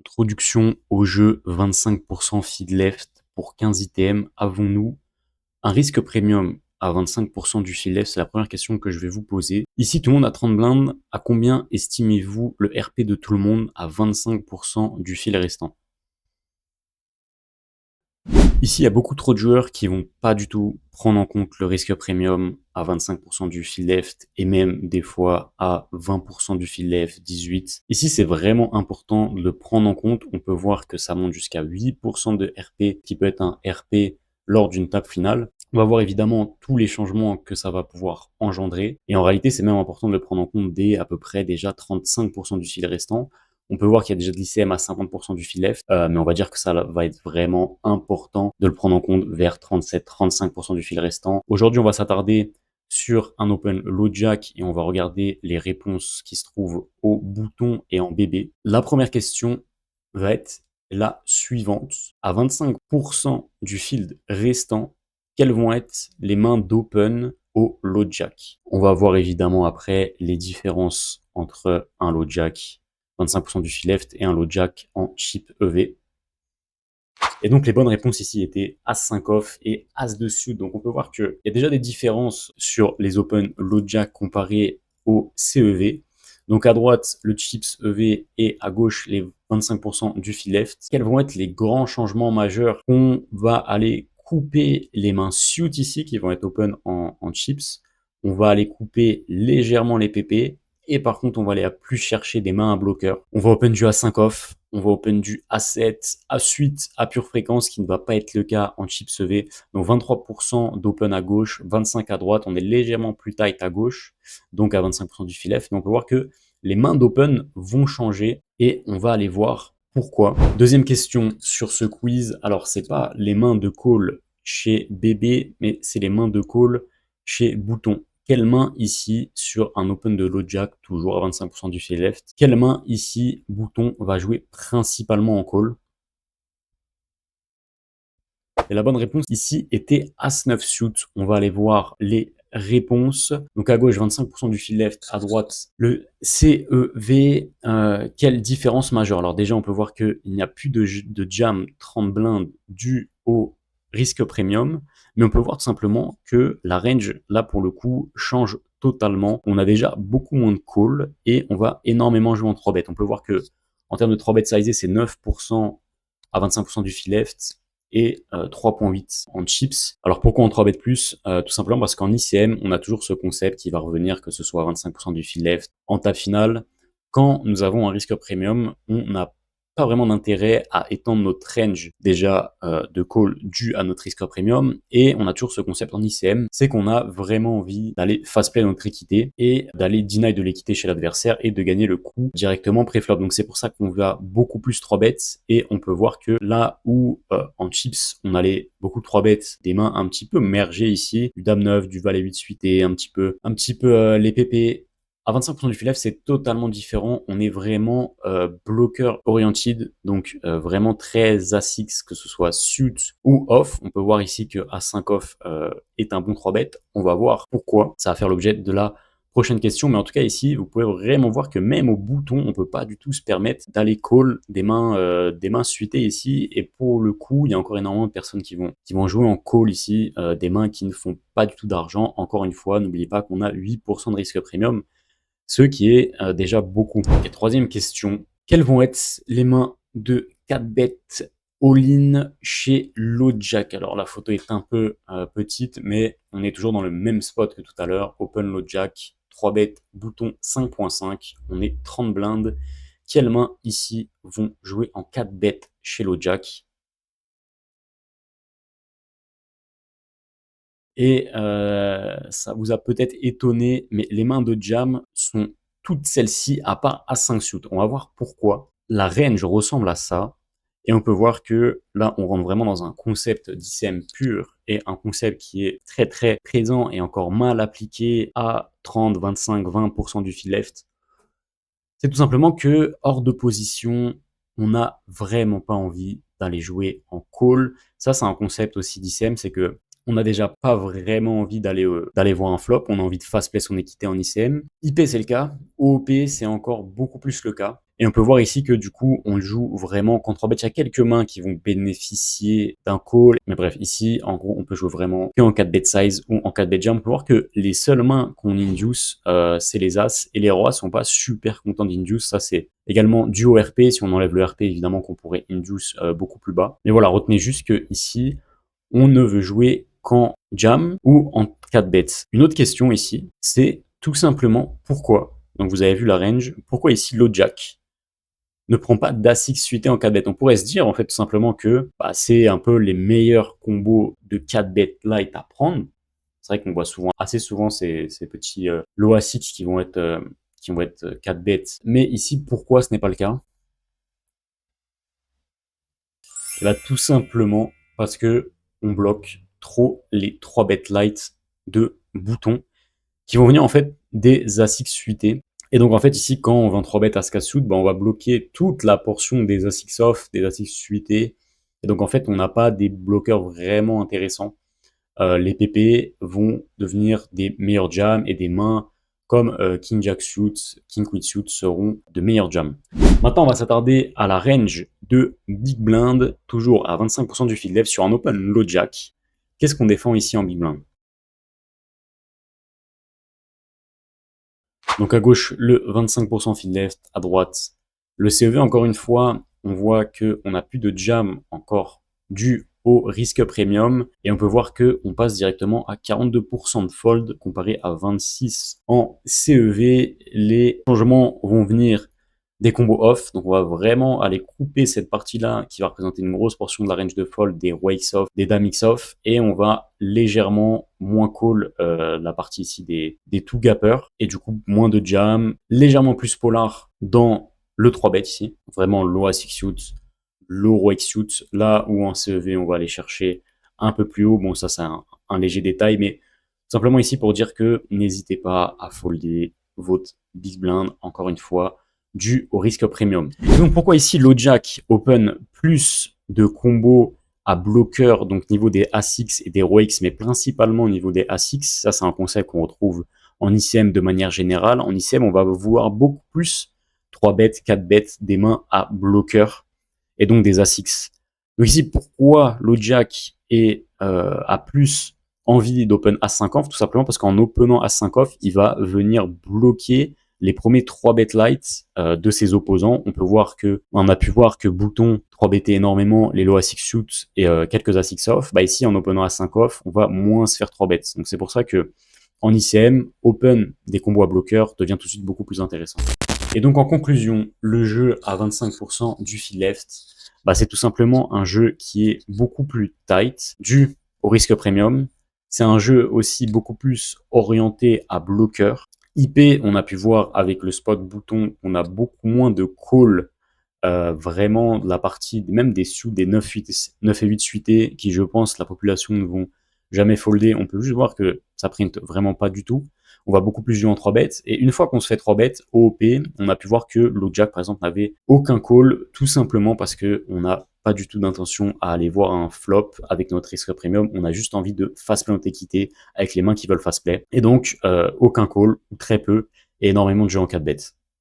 Introduction au jeu 25% feed left pour 15 ITM. Avons-nous un risque premium à 25% du feed left? C'est la première question que je vais vous poser. Ici, tout le monde a 30 blindes. À combien estimez-vous le RP de tout le monde à 25% du fil restant? Ici, il y a beaucoup trop de joueurs qui vont pas du tout prendre en compte le risque premium à 25% du field left et même des fois à 20% du field left, 18. Ici, c'est vraiment important de le prendre en compte. On peut voir que ça monte jusqu'à 8% de RP, qui peut être un RP lors d'une table finale. On va voir évidemment tous les changements que ça va pouvoir engendrer. Et en réalité, c'est même important de le prendre en compte dès à peu près déjà 35% du fil restant. On peut voir qu'il y a déjà de l'ICM à 50% du fil left, mais on va dire que ça va être vraiment important de le prendre en compte vers 37-35% du fil restant. Aujourd'hui, on va s'attarder sur un open low jack et on va regarder les réponses qui se trouvent au bouton et en BB. La première question va être la suivante. À 25% du field restant, quelles vont être les mains d'open au low jack? On va voir évidemment après les différences entre un low jack 25% du fil left et un low jack en chip EV. Et donc les bonnes réponses ici étaient As-5 off et As de suite. Donc on peut voir qu'il y a déjà des différences sur les open low jack comparés au CEV. Donc à droite, le chips EV et à gauche, les 25% du fil left. Quels vont être les grands changements majeurs? On va aller couper les mains suit ici qui vont être open en chips. On va aller couper légèrement les PP. Et par contre, on va aller plus chercher des mains à bloqueur. On va open du A5 off, on va open du A7, A8 à pure fréquence, qui ne va pas être le cas en chips EV. Donc 23% d'open à gauche, 25 à droite. On est légèrement plus tight à gauche, donc à 25% du fil left. Mais on peut voir que les mains d'open vont changer et on va aller voir pourquoi. Deuxième question sur ce quiz. Alors, c'est pas les mains de call chez BB, mais c'est les mains de call chez Bouton. Quelle main ici sur un open de low jack, toujours à 25% du fil left? Quelle main ici, Bouton, va jouer principalement en call? Et la bonne réponse ici était As-9 suit. On va aller voir les réponses. Donc à gauche, 25% du fil left, à droite, le CEV. Quelle différence majeure? Alors déjà, on peut voir qu'il n'y a plus de jam 30 blindes dû au risque premium, mais on peut voir tout simplement que la range, là pour le coup, change totalement. On a déjà beaucoup moins de call et on va énormément jouer en 3 bêtes. On peut voir que en termes de 3 bêtes sizés, c'est 9% à 25% du fil left et 3.8 en chips. Alors pourquoi en 3 bêtes plus? Tout simplement parce qu'en ICM, on a toujours ce concept qui va revenir, que ce soit à 25% du fil left en table finale. Quand nous avons un risque premium, on n'a pas vraiment d'intérêt à étendre notre range déjà de call dû à notre risque premium, et on a toujours ce concept en ICM, c'est qu'on a vraiment envie d'aller fast play notre équité et d'aller deny de l'équité chez l'adversaire et de gagner le coup directement pré-flop. Donc c'est pour ça qu'on va beaucoup plus 3 bets, et on peut voir que là où en chips on allait beaucoup 3 bets, des mains un petit peu mergées ici, du dame 9, du valet 8 suité, un petit peu les PP. À 25% du fil left, c'est totalement différent. On est vraiment bloqueur oriented, donc vraiment très A6, que ce soit suit ou off. On peut voir ici que A5 off est un bon 3 bet. On va voir pourquoi. Ça va faire l'objet de la prochaine question. Mais en tout cas, ici, vous pouvez vraiment voir que même au bouton, on peut pas du tout se permettre d'aller call des mains suitées ici. Et pour le coup, il y a encore énormément de personnes qui vont jouer en call ici, des mains qui ne font pas du tout d'argent. Encore une fois, n'oubliez pas qu'on a 8% de risque premium, ce qui est déjà beaucoup. Et troisième question, quelles vont être les mains de 4 bêtes all-in chez low jack? Alors la photo est un peu petite, mais on est toujours dans le même spot que tout à l'heure. Open low jack, 3 bêtes, bouton 5.5, on est 30 blindes. Quelles mains ici vont jouer en 4 bêtes chez low jack? Et ça vous a peut-être étonné, mais les mains de jam sont toutes celles-ci à part A5 suit. On va voir pourquoi. La range ressemble à ça, et on peut voir que là, on rentre vraiment dans un concept d'ICM pur, et un concept qui est très très présent et encore mal appliqué à 30, 25, 20% du fil left. C'est tout simplement que hors de position, on n'a vraiment pas envie d'aller jouer en call. Ça, c'est un concept aussi d'ICM, c'est que on n'a déjà pas vraiment envie d'aller voir un flop. On a envie de fast play son équité en ICM. IP, c'est le cas. OOP, c'est encore beaucoup plus le cas. Et on peut voir ici que du coup, on joue vraiment qu'en 3 bêtes. Il y a quelques mains qui vont bénéficier d'un call. Mais bref, ici, en gros, on peut jouer vraiment que en 4 bet size ou en 4 bet jam. On peut voir que les seules mains qu'on induce, c'est les As. Et les Rois sont pas super contents d'induce. Ça, c'est également dû au RP. Si on enlève le RP, évidemment qu'on pourrait induce beaucoup plus bas. Mais voilà, retenez juste que ici, on ne veut jouer qu'en jam ou en 4 bets. Une autre question ici, c'est tout simplement pourquoi, donc vous avez vu la range, pourquoi ici low jack ne prend pas d'As-X suité en 4 bêtes. On pourrait se dire en fait tout simplement que c'est un peu les meilleurs combos de 4 bêtes light à prendre. C'est vrai qu'on voit assez souvent ces petits low As-X qui vont être 4 bêtes. Mais ici, pourquoi ce n'est pas le cas? Et bah, tout simplement parce que on bloque trop les 3 bêtes light de boutons qui vont venir en fait des As-X suités. Et donc en fait ici quand on vend 3 bêtes As Casse on va bloquer toute la portion des As-X off, des As-X suités. Et donc en fait on n'a pas des bloqueurs vraiment intéressants. Les PP vont devenir des meilleurs jams et des mains comme King Jack Suit, King Queen Suit seront de meilleurs jams. Maintenant, on va s'attarder à la range de Big Blind, toujours à 25% du field left sur un open low jack. Qu'est-ce qu'on défend ici en Big Blind? Donc à gauche, le 25% field left, à droite, le CEV. Encore une fois, on voit qu'on n'a plus de jam encore dû au risque premium. Et on peut voir qu'on passe directement à 42% de fold comparé à 26% en CEV. Les changements vont venir des combos off. Donc on va vraiment aller couper cette partie-là qui va représenter une grosse portion de la range de fold des wakes off, des dame x off. Et on va légèrement moins call la partie ici des two gappers. Et du coup, moins de jam, légèrement plus polar dans le 3 bet ici. Vraiment low as 6 suit, low wake suit. Là où en CEV, on va aller chercher un peu plus haut. Bon, ça c'est un léger détail, mais simplement ici pour dire que n'hésitez pas à folder votre big blind, encore une fois, dû au risque premium. Et donc pourquoi ici low jack open plus de combos à bloqueur, donc niveau des A6 et des ROX, mais principalement au niveau des A6. Ça, c'est un concept qu'on retrouve en ICM de manière générale. En ICM, on va voir beaucoup plus 3 bêtes, 4 bêtes, des mains à bloqueur et donc des A6. Donc ici, pourquoi low jack a plus envie d'open A5 off? Tout simplement parce qu'en openant A5 off, il va venir bloquer les premiers 3 bet lights de ses opposants. On a pu voir que Bouton 3 bt énormément les low A6 shoot et quelques A6 off. Ici, en openant A5 off, on va moins se faire 3 bets. Donc c'est pour ça que en ICM, open des combos à bloqueur devient tout de suite beaucoup plus intéressant. Et donc en conclusion, le jeu à 25% du field left, c'est tout simplement un jeu qui est beaucoup plus tight, dû au risque premium. C'est un jeu aussi beaucoup plus orienté à bloqueur. IP, on a pu voir avec le spot bouton, on a beaucoup moins de call vraiment de la partie, même des suits des 9 et 8 suités, qui je pense la population ne vont jamais folder. On peut juste voir que ça print vraiment pas du tout. On va beaucoup plus jouer en 3 bets. Et une fois qu'on se fait 3 bets, OOP, on a pu voir que low jack par exemple n'avait aucun call, tout simplement parce que on n'a pas du tout d'intention à aller voir un flop avec notre risque premium. On a juste envie de fast play notre équité avec les mains qui veulent fast play. Et donc, aucun call, ou très peu, et énormément de jeux en 4 bets.